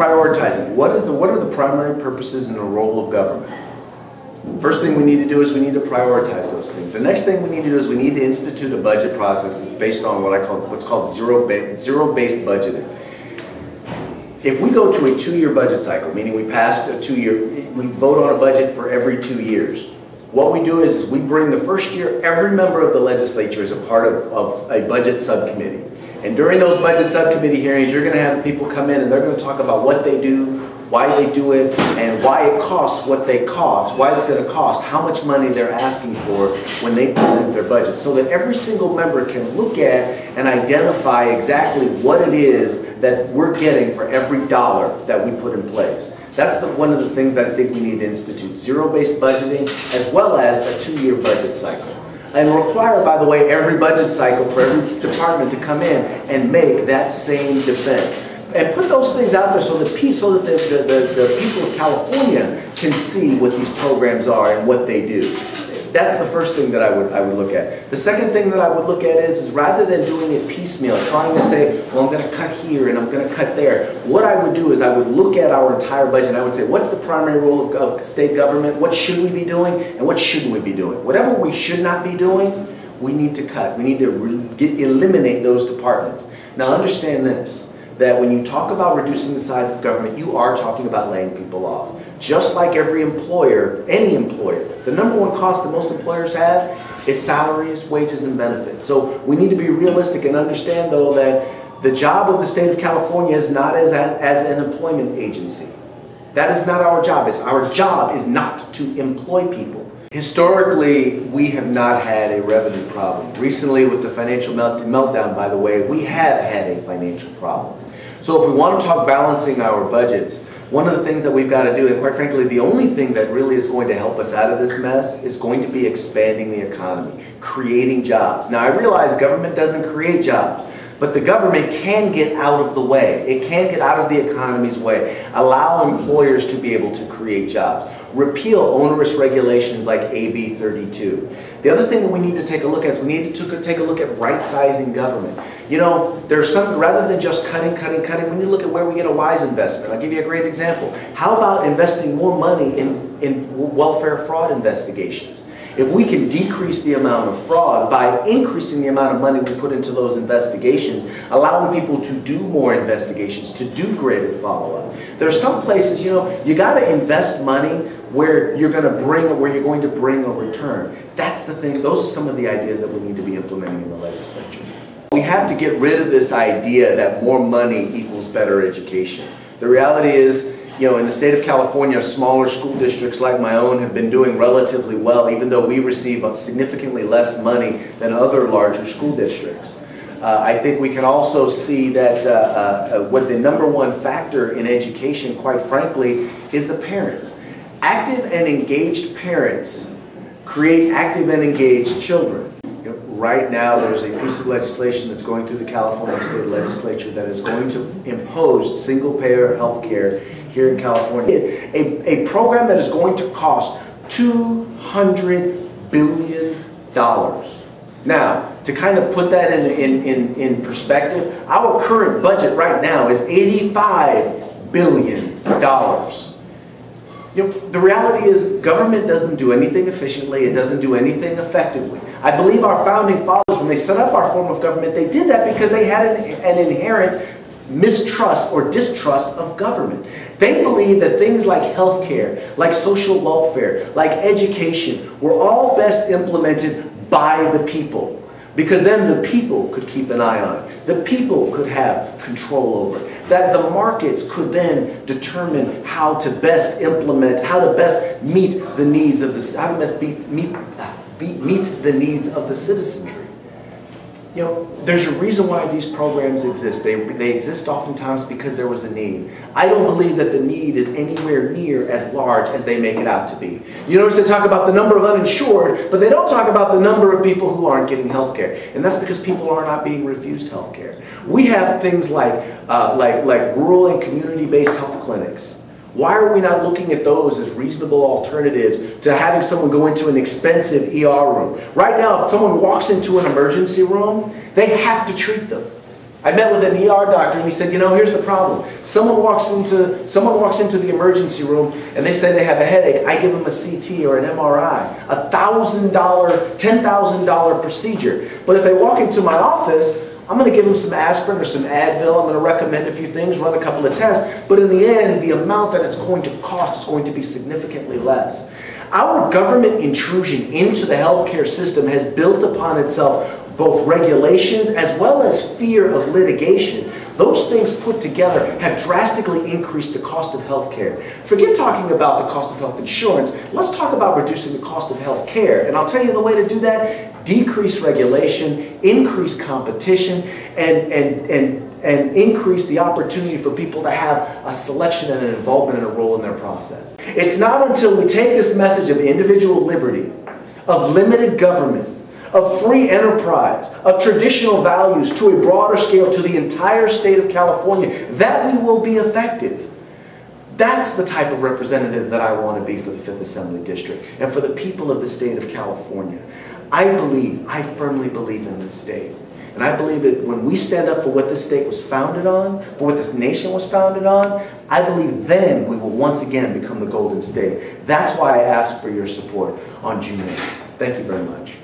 prioritizing. What are the primary purposes and the role of government? First thing we need to do is we need to prioritize those things. The next thing we need to do is we need to institute a budget process that's based on what's called zero-based budgeting. If we go to a 2-year budget cycle, meaning we passed a 2-year, we vote on a budget for every 2 years. What we do is we bring the first year, every member of the legislature is a part of a budget subcommittee. And during those budget subcommittee hearings, you're going to have people come in and they're going to talk about what they do, why they do it, and why it costs what they cost, why it's going to cost, how much money they're asking for when they present their budget, so that every single member can look at and identify exactly what it is that we're getting for every dollar that we put in place. That's one of the things that I think we need to institute, zero-based budgeting, as well as a 2-year budget cycle. And require, by the way, every budget cycle for every department to come in and make that same defense. And put those things out there so that the people of California can see what these programs are and what they do. That's the first thing that I would look at. The second thing that I would look at is rather than doing it piecemeal, trying to say, well, I'm going to cut here and I'm going to cut there, what I would do is I would look at our entire budget and I would say, what's the primary role of state government? What should we be doing and what shouldn't we be doing? Whatever we should not be doing, we need to cut. We need to eliminate those departments. Now understand this, that when you talk about reducing the size of government, you are talking about laying people off. Just like every employer, any employer, the number one cost that most employers have is salaries, wages, and benefits. So we need to be realistic and understand, though, that the job of the state of California is not as an employment agency. That is not our job. Our job is not to employ people. Historically, we have not had a revenue problem. Recently, with the financial meltdown, by the way, we have had a financial problem. So if we want to talk balancing our budgets, one of the things that we've got to do, and quite frankly, the only thing that really is going to help us out of this mess is going to be expanding the economy, creating jobs. Now, I realize government doesn't create jobs, but the government can get out of the way. It can get out of the economy's way, allow employers to be able to create jobs, repeal onerous regulations like AB 32. The other thing that we need to take a look at is we need to take a look at right-sizing government. You know, there's some, rather than just cutting, we need to look at where we get a wise investment. I'll give you a great example. How about investing more money in welfare fraud investigations? If we can decrease the amount of fraud by increasing the amount of money we put into those investigations, allowing people to do more investigations, to do greater follow-up. There are some places, you know, you got to invest money where you're going to bring a return. That's the thing. Those are some of the ideas that we need to be implementing in the legislature. We have to get rid of this idea that more money equals better education. The reality is, you know, in the state of California, smaller school districts like my own have been doing relatively well, even though we receive significantly less money than other larger school districts. I think we can also see that what the number one factor in education, quite frankly, is the parents. Active and engaged parents create active and engaged children. Right now, there's a piece of legislation that's going through the California State Legislature that is going to impose single-payer health care here in California. A program that is going to cost $200 billion. Now, to kind of put that in perspective, our current budget right now is $85 billion. You know, the reality is government doesn't do anything efficiently, it doesn't do anything effectively. I believe our founding fathers, when they set up our form of government, they did that because they had an inherent mistrust or distrust of government. They believed that things like healthcare, like social welfare, like education were all best implemented by the people. Because then the people could keep an eye on it. The people could have control over it. That the markets could then determine how to best implement, how to best meet the needs of meet the needs of the citizenry. You know, there's a reason why these programs exist. They exist oftentimes because there was a need. I don't believe that the need is anywhere near as large as they make it out to be. You notice they talk about the number of uninsured, but they don't talk about the number of people who aren't getting health care. And that's because people are not being refused health care. We have things like rural and community-based health clinics. Why are we not looking at those as reasonable alternatives to having someone go into an expensive ER room? Right now, if someone walks into an emergency room, they have to treat them. I met with an ER doctor and he said, you know, here's the problem. Someone walks into the emergency room and they say they have a headache. I give them a CT or an MRI, $1,000, $10,000 procedure. But if they walk into my office, I'm going to give them some aspirin or some Advil. I'm going to recommend a few things, run a couple of tests. But in the end, the amount that it's going to cost is going to be significantly less. Our government intrusion into the healthcare system has built upon itself both regulations as well as fear of litigation. Those things put together have drastically increased the cost of health care. Forget talking about the cost of health insurance. Let's talk about reducing the cost of health care. And I'll tell you the way to do that: decrease regulation, increase competition, and increase the opportunity for people to have a selection and an involvement and a role in their process. It's not until we take this message of individual liberty, of limited government, of free enterprise, of traditional values to a broader scale to the entire state of California that we will be effective. That's the type of representative that I want to be for the 5th Assembly District and for the people of the state of California. I firmly believe in this state. And I believe that when we stand up for what this state was founded on, for what this nation was founded on, I believe then we will once again become the Golden State. That's why I ask for your support on June 8th. Thank you very much.